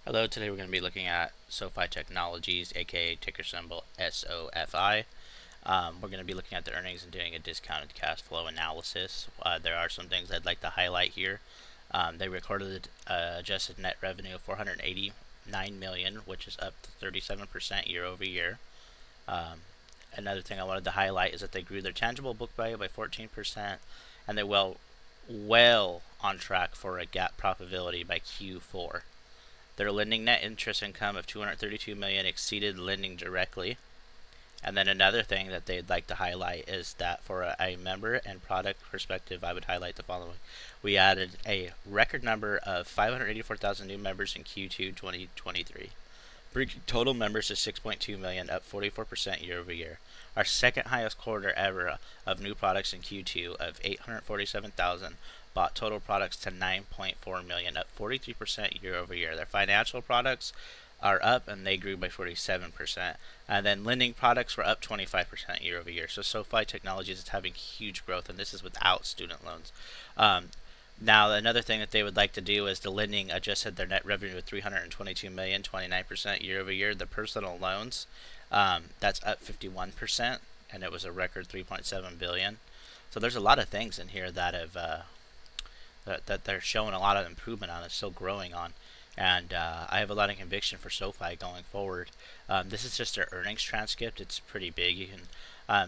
Hello, today we're going to be looking at Sofi Technologies, aka ticker symbol SOFI. We're going to be looking at the earnings and doing a discounted cash flow analysis. There are some things I'd like to highlight here. They recorded adjusted net revenue of 489 million, which is up to 37% year over year. Another thing I wanted to highlight is that they grew their tangible book value by 14%, and they're well on track for a GAAP profitability by Q4. Their lending net interest income of 232 million exceeded lending directly. And then another thing that they'd like to highlight is that for a member and product perspective, I would highlight the following. We added a record number of 584,000 new members in Q2 2023. Bringing total members to 6.2 million, up 44% year over year. Our second highest quarter ever of new products in Q2 of 847,000 bought total products to 9.4 million, up 43% year over year. Their financial products are up and they grew by 47%. And then lending products were up 25% year over year. So SoFi Technologies is having huge growth, and this is without student loans. Now, another thing that they would like to do is the lending adjusted their net revenue of 322 million, 29% year over year. The personal loans, that's up 51%, and it was a record 3.7 billion. So there's a lot of things in here that have that they're showing a lot of improvement on. It's still growing on, and I have a lot of conviction for SoFi going forward. This is just their earnings transcript. It's pretty big. You can,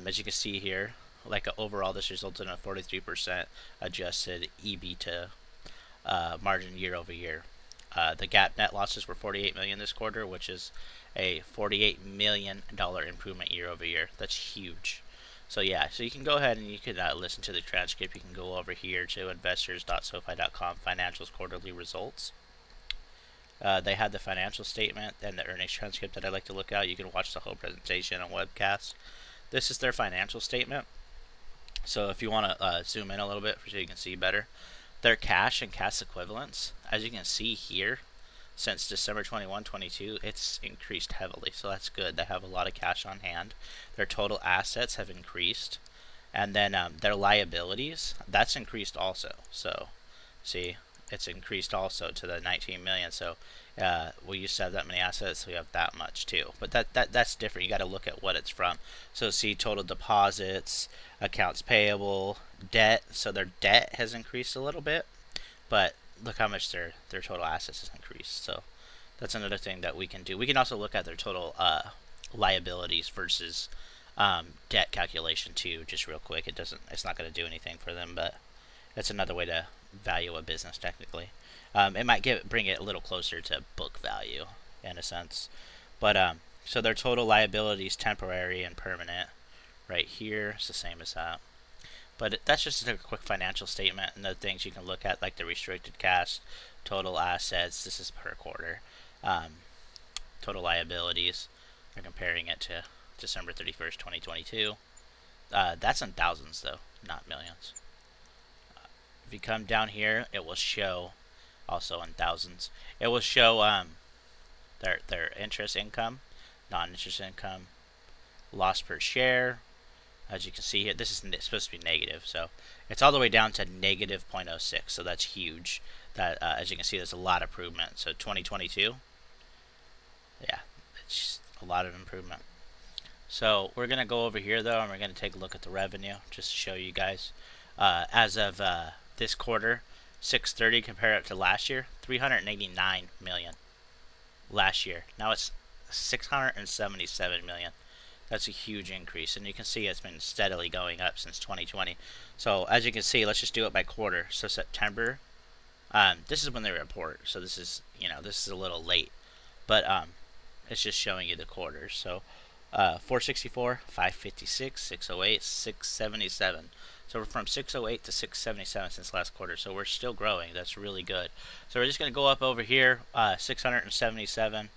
as you can see here, like overall, this resulted in a 43% adjusted EBITDA margin year over year. The GAAP net losses were 48 million this quarter, which is a $48 million improvement year over year. That's huge. So yeah, so you can go ahead and you can listen to the transcript. You can go over here to investors.sofi.com financials quarterly results. They had the financial statement and the earnings transcript that I like to look at. You can watch the whole presentation on webcast. This is their financial statement. So if you want to zoom in a little bit so you can see better, their cash and cash equivalents, as you can see here, since December 21, 22, it's increased heavily. So that's good. They have a lot of cash on hand. Their total assets have increased. And then their liabilities, that's increased also. So see, it's increased also to the 19 million. So we used to have that many assets, so we have that much too. But that's different. You got to look at what it's from. So see, total deposits, accounts payable, debt. So their debt has increased a little bit, but look how much their total assets has increased. So that's another thing that we can do. We can also look at their total liabilities versus debt calculation too, just real quick. It's not going to do anything for them, but that's another way to value a business technically. It might bring it a little closer to book value in a sense. But so their total liabilities, temporary and permanent, right here, it's the same as that. But that's just a quick financial statement, and the things you can look at, like the restricted cash, total assets. This is per quarter. Total liabilities. They're comparing it to December 31st, 2022. That's in thousands, though, not millions. If you come down here, it will show also in thousands. It will show their interest income, non-interest income, loss per share. As you can see here, this is supposed to be negative, so it's all the way down to negative 0.06. So that's huge. That as you can see, there's a lot of improvement. So 2022, yeah, it's just a lot of improvement. So we're gonna go over here though, and we're gonna take a look at the revenue just to show you guys. As of this quarter, 630 compared it to last year, 389 million. Last year, now it's 677 million. That's a huge increase, and you can see it's been steadily going up since 2020. So as you can see, let's just do it by quarter. So September, this is when they report. So this is this is a little late, but it's just showing you the quarters. So 464, 556, 608, 677. So we're from 608 to 677 since last quarter. So we're still growing. That's really good. So we're just going to go up over here, 677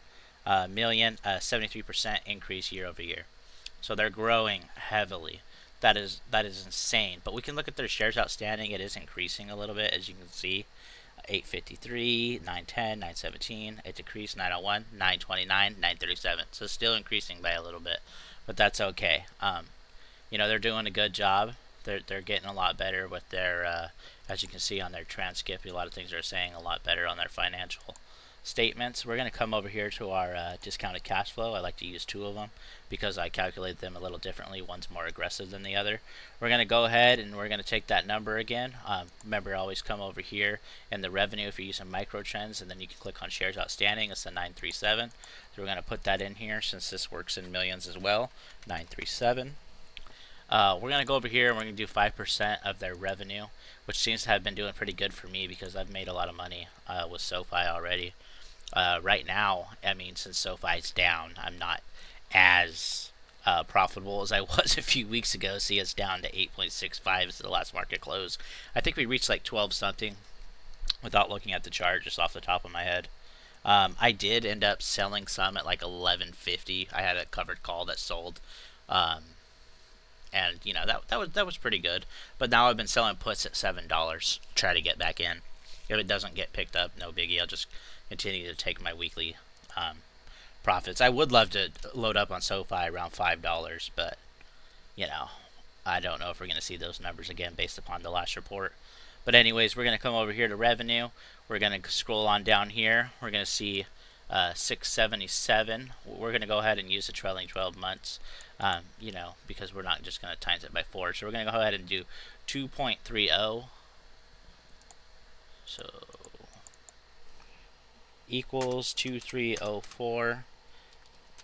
million, 73% increase year over year. So they're growing heavily. That is insane. But we can look at their shares outstanding. It is increasing a little bit, as you can see. 853, 910, 917. It decreased 901, 929, 937. So still increasing by a little bit, but that's okay. They're doing a good job. They're getting a lot better with their, as you can see on their transcript, a lot of things are saying a lot better on their financial statements, we're going to come over here to our discounted cash flow. I like to use two of them because I calculate them a little differently. One's more aggressive than the other. We're going to go ahead and we're going to take that number again. Remember, always come over here in the revenue if you're using micro trends, and then you can click on shares outstanding. It's the 937. So we're going to put that in here since this works in millions as well. 937. We're going to go over here and we're going to do 5% of their revenue, which seems to have been doing pretty good for me because I've made a lot of money with Sofi already. Right now, I mean, since SoFi's down, I'm not as profitable as I was a few weeks ago. See, it's down to 8.65 as the last market close. I think we reached like 12 something without looking at the chart, just off the top of my head. I did end up selling some at like 11.50. I had a covered call that sold. And you know that was pretty good. But now I've been selling puts at $7. Try to get back in. If it doesn't get picked up, no biggie. I'll just continue to take my weekly profits. I would love to load up on SoFi around $5, but you know, I don't know if we're going to see those numbers again based upon the last report. But anyways, we're going to come over here to revenue. We're going to scroll on down here. We're going to see 677. We're going to go ahead and use the trailing 12 months, you know, because we're not just going to times it by 4. So we're going to go ahead and do 2.30. So equals 2304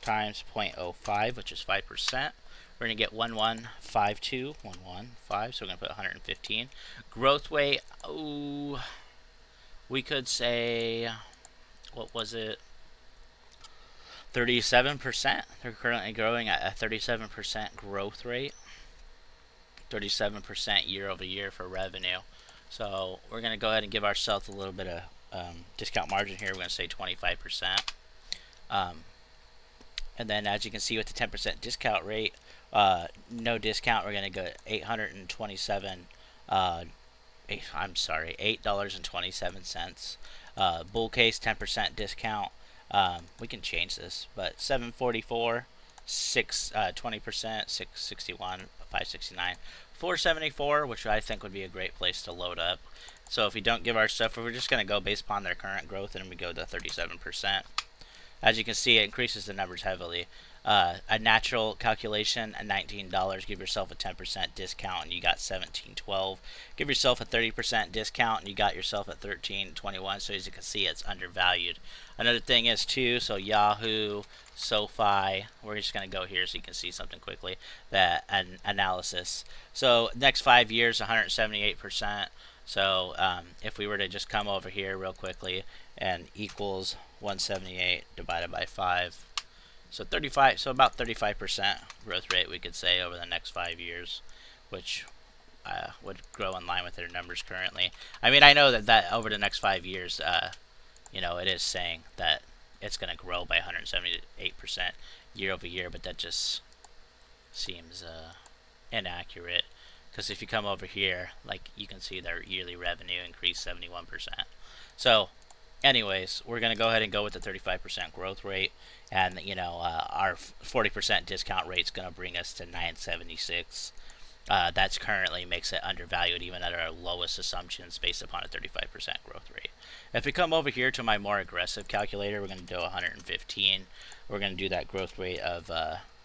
times 0.05, which is 5%. We're going to get 1152, 115, so we're going to put 115. Growth rate, oh, we could say, what was it? 37%. They're currently growing at a 37% growth rate. 37% year over year for revenue. So we're going to go ahead and give ourselves a little bit of discount margin here. We're going to say 25%. And then as you can see with the 10% discount rate, no discount, we're going to go $827. I'm sorry, $8.27. Bull case 10% discount. We can change this, but 744, 20%, 661, 569, 474, which I think would be a great place to load up. So if we don't give our stuff, we're just going to go based upon their current growth, and we go to 37%. As you can see, it increases the numbers heavily. A natural calculation, $19. Give yourself a 10% discount, and you got $17.12. Give yourself a 30% discount, and you got yourself at $13.21. So as you can see, it's undervalued. Another thing is too, so Yahoo, SoFi. We're just going to go here so you can see something quickly. That an analysis. So next 5 years, 178%. So if we were to just come over here real quickly and equals 178 divided by 5. So 35, so about 35% growth rate we could say over the next 5 years, which would grow in line with their numbers currently. I mean, I know that over the next 5 years, you know, it is saying that it's going to grow by 178% year over year, but that just seems inaccurate. Because if you come over here, like you can see their yearly revenue increased 71%. So anyways, we're going to go ahead and go with the 35% growth rate. And, you know, our 40% discount rate is going to bring us to 976. That's currently makes it undervalued even at our lowest assumptions based upon a 35% growth rate. If we come over here to my more aggressive calculator, we're going to do 115. We're going to do that growth rate of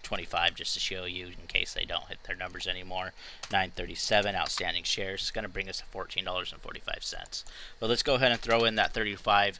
25 just to show you in case they don't hit their numbers anymore. 937 outstanding shares. It's going to bring us to $14.45. But let's go ahead and throw in that 35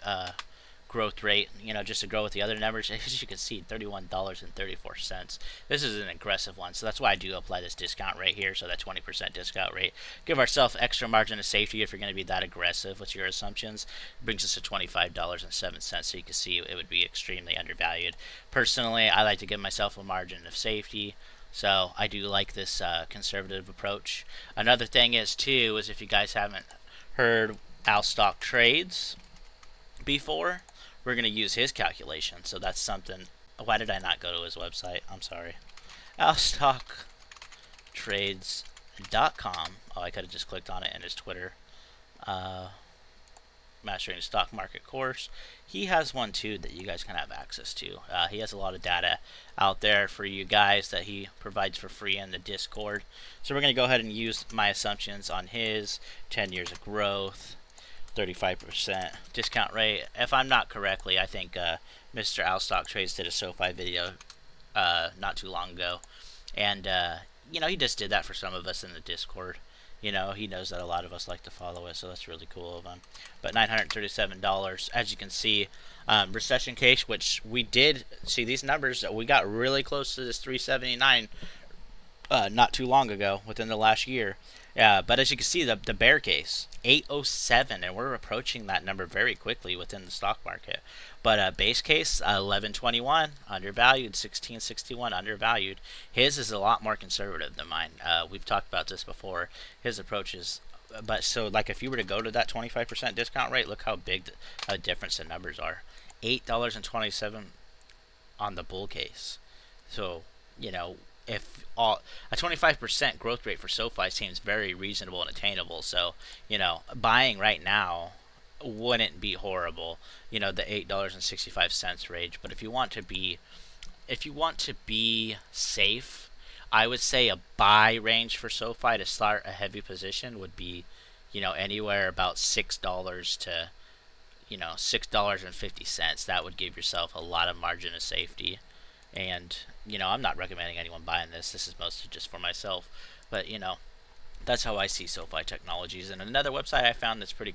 growth rate, you know, just to grow with the other numbers. As you can see, $31.34. This is an aggressive one, so that's why I do apply this discount rate here, so that 20% discount rate. Give ourselves extra margin of safety if you're going to be that aggressive with your assumptions. It brings us to $25.07, so you can see it would be extremely undervalued. Personally, I like to give myself a margin of safety, so I do like this conservative approach. Another thing is too, is if you guys haven't heard Al Stock Trades before, we're going to use his calculation. So that's something. Why did I not go to his website? I'm sorry. alstocktrades.com. Oh, I could have just clicked on it in his Twitter. Mastering the Stock Market course. He has one too that you guys can have access to. He has a lot of data out there for you guys that he provides for free in the Discord. So we're going to go ahead and use my assumptions on his 10 years of growth, 35% discount rate. If I'm not correctly, I think Mr. Alstock Trades did a SoFi video not too long ago, and he just did that for some of us in the Discord. He knows that a lot of us like to follow it, so that's really cool of him. But $937, as you can see, recession case, which we did see these numbers. We got really close to this 379 not too long ago, within the last year. But as you can see, the bear case, 807, and we're approaching that number very quickly within the stock market. But base case, 1121, undervalued, 1661, undervalued. His is a lot more conservative than mine. We've talked about this before. His approach is, but so like if you were to go to that 25% discount rate, look how big a difference the numbers are. $8.27 on the bull case. So, if a 25% growth rate for SoFi seems very reasonable and attainable, so buying right now wouldn't be horrible. The $8.65 range. But if you want to be safe, I would say a buy range for SoFi to start a heavy position would be, anywhere about $6 to $6.50. That would give yourself a lot of margin of safety. And I'm not recommending anyone buying this. This is mostly just for myself. But that's how I see SoFi Technologies. And another website I found that's pretty